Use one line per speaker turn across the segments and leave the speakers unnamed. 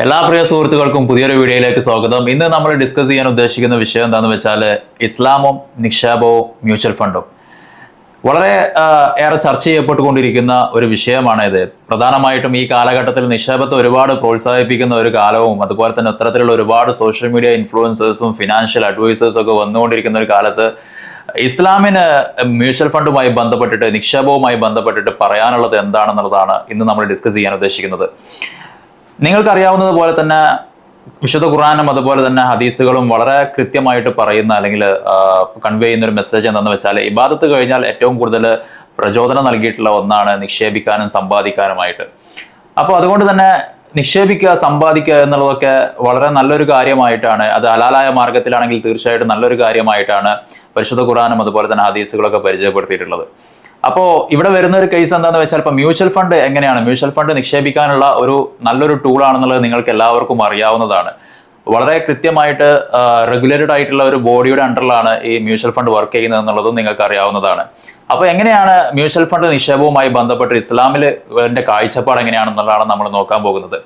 എല്ലാ പ്രിയ സുഹൃത്തുക്കൾക്കും പുതിയൊരു വീഡിയോയിലേക്ക് സ്വാഗതം. ഇന്ന് നമ്മൾ ഡിസ്കസ് ചെയ്യാൻ ഉദ്ദേശിക്കുന്ന വിഷയം എന്താണെന്ന് വെച്ചാൽ ഇസ്ലാമും നിക്ഷേപവും മ്യൂച്വൽ ഫണ്ടും. വളരെ ഏറെ ചർച്ച ചെയ്യപ്പെട്ടുകൊണ്ടിരിക്കുന്ന ഒരു വിഷയമാണ് ഇത്. പ്രധാനമായിട്ടും ഈ കാലഘട്ടത്തിൽ നിക്ഷേപത്തെ ഒരുപാട് പ്രോത്സാഹിപ്പിക്കുന്ന ഒരു കാലവും അതുപോലെ തന്നെ ഇത്തരത്തിലുള്ള ഒരുപാട് സോഷ്യൽ മീഡിയ ഇൻഫ്ലുവൻസേഴ്സും ഫിനാൻഷ്യൽ അഡ്വൈസേഴ്സും ഒക്കെ വന്നുകൊണ്ടിരിക്കുന്ന ഒരു കാലത്ത് ഇസ്ലാമിന് മ്യൂച്വൽ ഫണ്ടുമായി ബന്ധപ്പെട്ടിട്ട് നിക്ഷേപവുമായി ബന്ധപ്പെട്ടിട്ട് പറയാനുള്ളത് എന്താണെന്നുള്ളതാണ് ഇന്ന് നമ്മൾ ഡിസ്കസ് ചെയ്യാൻ ഉദ്ദേശിക്കുന്നത്. നിങ്ങൾക്കറിയാവുന്നത് പോലെ തന്നെ വിശുദ്ധ ഖുർആനും അതുപോലെ തന്നെ ഹദീസുകളും വളരെ കൃത്യമായിട്ട് പറയുന്ന അല്ലെങ്കിൽ കൺവേ ചെയ്യുന്ന ഒരു മെസ്സേജ് എന്താണെന്ന് വെച്ചാൽ ഇബാദത്ത് കഴിഞ്ഞാൽ ഏറ്റവും കൂടുതൽ പ്രചോദനം നൽകിയിട്ടുള്ള ഒന്നാണ് നിക്ഷേപിക്കാനും സമ്പാദിക്കാനുമായിട്ട്. അപ്പോൾ അതുകൊണ്ട് തന്നെ നിക്ഷേപിക്കുക സമ്പാദിക്കുക എന്നുള്ളതൊക്കെ വളരെ നല്ലൊരു കാര്യമായിട്ടാണ്, അത് ഹലാലായ മാർഗത്തിലാണെങ്കിൽ തീർച്ചയായിട്ടും നല്ലൊരു കാര്യമായിട്ടാണ് പരിശുദ്ധ ഖുർആനും അതുപോലെ തന്നെ ഹദീസുകളൊക്കെ പരിചയപ്പെടുത്തിയിട്ടുള്ളത്. അപ്പോൾ ഇവിടെ വരുന്ന ഒരു കേസ് എന്താണെന്ന് വെച്ചാൽ ഇപ്പൊ മ്യൂച്വൽ ഫണ്ട് എങ്ങനെയാണ്, മ്യൂച്വൽ ഫണ്ട് നിക്ഷേപിക്കാനുള്ള ഒരു നല്ലൊരു ടൂൾ ആണെന്നുള്ളത് നിങ്ങൾക്ക് എല്ലാവർക്കും അറിയാവുന്നതാണ്. വളരെ കൃത്യമായിട്ട് റെഗുലേറ്റഡ് ആയിട്ടുള്ള ഒരു ബോഡിയുടെ അണ്ടറിലാണ് ഈ മ്യൂച്വൽ ഫണ്ട് വർക്ക് ചെയ്യുന്നത് എന്നുള്ളതും നിങ്ങൾക്ക് അറിയാവുന്നതാണ്. അപ്പോൾ എങ്ങനെയാണ് മ്യൂച്വൽ ഫണ്ട് നിക്ഷേപവുമായി ബന്ധപ്പെട്ട് ഇസ്ലാമിൽ ഇതിന്റെ കാഴ്ചപ്പാട് എങ്ങനെയാണെന്നുള്ളതാണ് നമ്മൾ നോക്കാൻ പോകുന്നത്.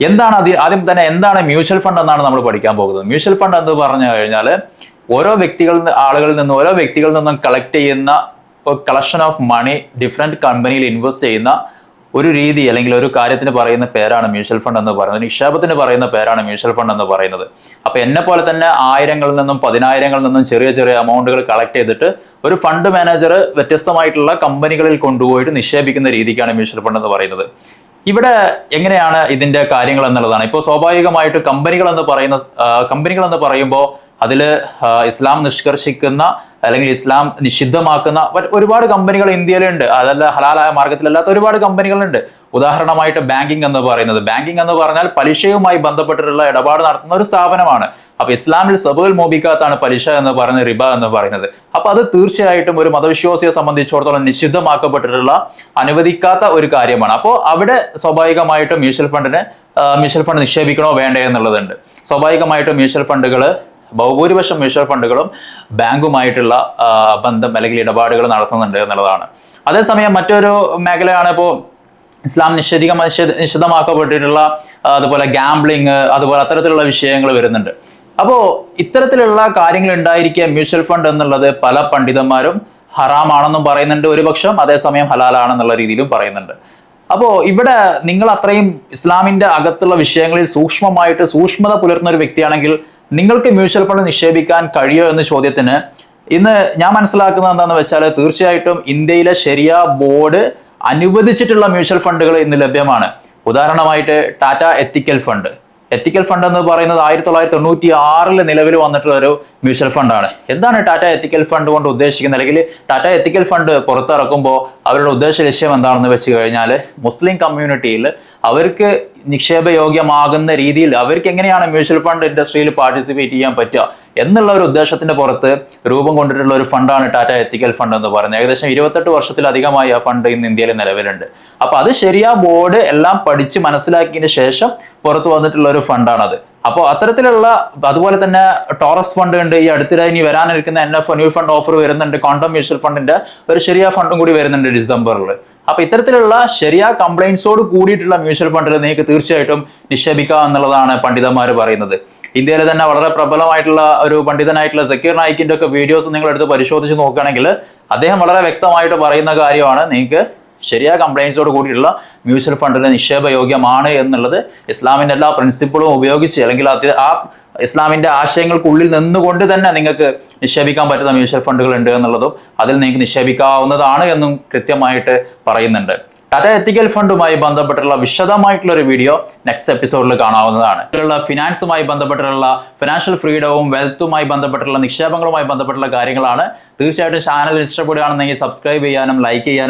എന്താണ് ആദ്യം തന്നെ എന്താണ് മ്യൂച്വൽ ഫണ്ട് എന്നാണ് നമ്മൾ പഠിക്കാൻ പോകുന്നത്. മ്യൂച്വൽ ഫണ്ട് എന്ന് പറഞ്ഞു കഴിഞ്ഞാൽ ഓരോ ആളുകളിൽ നിന്നും കളക്ട് ചെയ്യുന്ന കളക്ഷൻ ഓഫ് മണി ഡിഫറെന്റ് കമ്പനിയിൽ ഇൻവെസ്റ്റ് ചെയ്യുന്ന ഒരു രീതി അല്ലെങ്കിൽ ഒരു കാര്യത്തിന് പറയുന്ന പേരാണ് മ്യൂച്വൽ ഫണ്ട് എന്ന് പറയുന്നത്. നിക്ഷേപത്തിന് പറയുന്ന പേരാണ് മ്യൂച്വൽ ഫണ്ട് എന്ന് പറയുന്നത്. അപ്പൊ എന്നെ പോലെ തന്നെ ആയിരങ്ങളിൽ നിന്നും പതിനായിരങ്ങളിൽ നിന്നും ചെറിയ ചെറിയ എമൗണ്ടുകൾ കളക്ട് ചെയ്തിട്ട് ഒരു ഫണ്ട് മാനേജർ വ്യത്യസ്തമായിട്ടുള്ള കമ്പനികളിൽ കൊണ്ടുപോയിട്ട് നിക്ഷേപിക്കുന്ന രീതിക്കാണ് മ്യൂച്വൽ ഫണ്ട് എന്ന് പറയുന്നത്. ഇവിടെ എങ്ങനെയാണ് ഇതിന്റെ കാര്യങ്ങൾ എന്നുള്ളതാണ്. ഇപ്പോൾ സ്വാഭാവികമായിട്ട് കമ്പനികൾ എന്ന് പറയുമ്പോൾ അതിൽ ഇസ്ലാം നിഷ്കർഷിക്കുന്ന അല്ലെങ്കിൽ ഇസ്ലാം നിഷിദ്ധമാക്കുന്ന ഒരുപാട് കമ്പനികൾ ഇന്ത്യയിലുണ്ട്. അതല്ല ഹലാലായ മാർഗത്തിലല്ലാത്ത ഒരുപാട് കമ്പനികളുണ്ട്. ഉദാഹരണമായിട്ട് ബാങ്കിങ് എന്ന് പറഞ്ഞാൽ പലിശയുമായി ബന്ധപ്പെട്ടിട്ടുള്ള ഇടപാട് നടത്തുന്ന ഒരു സ്ഥാപനമാണ്. അപ്പൊ ഇസ്ലാമിൽ സബുൽ മോബിക്കാത്താണ് പലിശ എന്ന് പറയുന്നത്, റിബ എന്ന് പറയുന്നത്. അപ്പൊ അത് തീർച്ചയായിട്ടും ഒരു മതവിശ്വാസിയെ സംബന്ധിച്ചിടത്തോളം നിഷിദ്ധമാക്കപ്പെട്ടിട്ടുള്ള അനുവദിക്കാത്ത ഒരു കാര്യമാണ്. അപ്പോൾ അവിടെ സ്വാഭാവികമായിട്ടും മ്യൂച്വൽ ഫണ്ട് നിക്ഷേപിക്കണോ വേണ്ടേ എന്നുള്ളതുണ്ട്. സ്വാഭാവികമായിട്ടും ഭൂരിപക്ഷം മ്യൂച്വൽ ഫണ്ടുകളും ബാങ്കുമായിട്ടുള്ള ബന്ധം അല്ലെങ്കിൽ ഇടപാടുകൾ നടത്തുന്നുണ്ട് എന്നുള്ളതാണ്. അതേസമയം മറ്റൊരു മേഖലയാണ് ഇപ്പോൾ ഇസ്ലാം നിഷിദ്ധമാക്കപ്പെട്ടിട്ടുള്ള അതുപോലെ ഗാംബ്ലിങ് അതുപോലെ അത്തരത്തിലുള്ള വിഷയങ്ങൾ വരുന്നുണ്ട്. അപ്പോൾ ഇത്തരത്തിലുള്ള കാര്യങ്ങൾ ഉണ്ടായിരിക്കുക മ്യൂച്വൽ ഫണ്ട് എന്നുള്ളത് പല പണ്ഡിതന്മാരും ഹറാമാണെന്നും പറയുന്നുണ്ട് ഒരുപക്ഷം, അതേസമയം ഹലാലാണെന്നുള്ള രീതിയിലും പറയുന്നുണ്ട്. അപ്പോൾ ഇവിടെ നിങ്ങൾ അത്രയും ഇസ്ലാമിന്റെ അകത്തുള്ള വിഷയങ്ങളിൽ സൂക്ഷ്മത പുലർത്തുന്ന ഒരു വ്യക്തിയാണെങ്കിൽ നിങ്ങൾക്ക് മ്യൂച്വൽ ഫണ്ട് നിക്ഷേപിക്കാൻ കഴിയോ എന്ന ചോദ്യത്തിന് ഇന്ന് ഞാൻ മനസ്സിലാക്കുന്നത് എന്താണെന്ന് വെച്ചാൽ തീർച്ചയായിട്ടും ഇന്ത്യയിലെ ശരിയ ബോർഡ് അനുവദിച്ചിട്ടുള്ള മ്യൂച്വൽ ഫണ്ടുകൾ ഇന്ന് ലഭ്യമാണ്. ഉദാഹരണമായിട്ട് ടാറ്റ എത്തിക്കൽ ഫണ്ട് എന്ന് പറയുന്നത് 1996 നിലവിൽ വന്നിട്ടുള്ള ഒരു മ്യൂച്വൽ ഫണ്ടാണ്. എന്താണ് ടാറ്റ എത്തിക്കൽ ഫണ്ട് കൊണ്ട് ഉദ്ദേശിക്കുന്നത്, അല്ലെങ്കിൽ ടാറ്റ എത്തിക്കൽ ഫണ്ട് പുറത്തിറക്കുമ്പോൾ അവരുടെ ഉദ്ദേശ ലക്ഷ്യം എന്താണെന്ന് വെച്ച് കഴിഞ്ഞാൽ മുസ്ലിം കമ്മ്യൂണിറ്റിയിൽ അവർക്ക് നിക്ഷേപയോഗ്യമാകുന്ന രീതിയിൽ അവർക്ക് എങ്ങനെയാണ് മ്യൂച്വൽ ഫണ്ട് ഇൻഡസ്ട്രിയിൽ പാർട്ടിസിപ്പേറ്റ് ചെയ്യാൻ പറ്റുക എന്നുള്ള ഒരു ഉദ്ദേശത്തിന്റെ പുറത്ത് രൂപം കൊണ്ടിട്ടുള്ള ഒരു ഫണ്ടാണ് ടാറ്റ എത്തിക്കൽ ഫണ്ട് എന്ന് പറയുന്നത്. ഏകദേശം 28 വർഷത്തിലധികമായി ആ ഫണ്ട് ഇന്ന് ഇന്ത്യയിൽ നിലവിലുണ്ട്. അപ്പൊ അത് ശരിയാ ബോർഡ് എല്ലാം പഠിച്ച് മനസ്സിലാക്കിയതിന് ശേഷം പുറത്തു വന്നിട്ടുള്ള ഒരു ഫണ്ടാണത്. അപ്പോൾ അത്തരത്തിലുള്ള അതുപോലെ തന്നെ ടോറസ് ഫണ്ട് ഉണ്ട്. ഈ അടുത്തിടെ ഇനി വരാനിരിക്കുന്ന NF ന്യൂ ഫണ്ട് ഓഫർ വരുന്നുണ്ട്. ക്വാണ്ടം മ്യൂച്വൽ ഫണ്ടിന്റെ ഒരു ശരിയാ ഫണ്ടും കൂടി വരുന്നുണ്ട് ഡിസംബറിൽ. അപ്പൊ ഇത്തരത്തിലുള്ള ശരിയാ കംപ്ലൈൻസോട് കൂടിയിട്ടുള്ള മ്യൂച്വൽ ഫണ്ടിൽ നിങ്ങൾക്ക് തീർച്ചയായിട്ടും നിക്ഷേപിക്കാം എന്നുള്ളതാണ് പണ്ഡിതന്മാർ പറയുന്നത്. ഇന്ത്യയിൽ തന്നെ വളരെ പ്രബലമായിട്ടുള്ള ഒരു പണ്ഡിതനായിട്ടുള്ള സക്കീർ നായിക്കിന്റെ ഒക്കെ വീഡിയോസ് നിങ്ങൾ എടുത്ത് പരിശോധിച്ച് നോക്കുകയാണെങ്കിൽ അദ്ദേഹം വളരെ വ്യക്തമായിട്ട് പറയുന്ന കാര്യമാണ്, നിങ്ങൾക്ക് ശരിയായ കംപ്ലൈൻസോട് കൂടിയുള്ള മ്യൂച്വൽ ഫണ്ടിന് നിക്ഷേപയോഗ്യമാണ് എന്നുള്ളത്. ഇസ്ലാമിന്റെ എല്ലാ പ്രിൻസിപ്പിളും ഉപയോഗിച്ച് അല്ലെങ്കിൽ ആ ഇസ്ലാമിന്റെ ആശയങ്ങൾക്കുള്ളിൽ നിന്നുകൊണ്ട് തന്നെ നിങ്ങൾക്ക് നിക്ഷേപിക്കാൻ പറ്റുന്ന മ്യൂച്വൽ ഫണ്ടുകൾ ഉണ്ട് എന്നുള്ളതും അതിൽ നിങ്ങൾക്ക് നിക്ഷേപിക്കാവുന്നതാണ് എന്നും കൃത്യമായിട്ട് പറയുന്നുണ്ട്. ടാറ്റ എത്തിക്കൽ ഫണ്ടുമായി ബന്ധപ്പെട്ടുള്ള വിശദമായിട്ടുള്ള ഒരു വീഡിയോ നെക്സ്റ്റ് എപ്പിസോഡിൽ കാണാവുന്നതാണ്. ഫിനാൻസുമായി ബന്ധപ്പെട്ടുള്ള ഫിനാൻഷ്യൽ ഫ്രീഡവും വെൽത്തുമായി ബന്ധപ്പെട്ടുള്ള നിക്ഷേപങ്ങളുമായി ബന്ധപ്പെട്ടുള്ള കാര്യങ്ങളാണ്. തീർച്ചയായിട്ടും ചാനൽ ഇഷ്ടപ്പെടുകയാണെന്നെങ്കിൽ സബ്സ്ക്രൈബ് ചെയ്യാനും ലൈക്ക് ചെയ്യാനും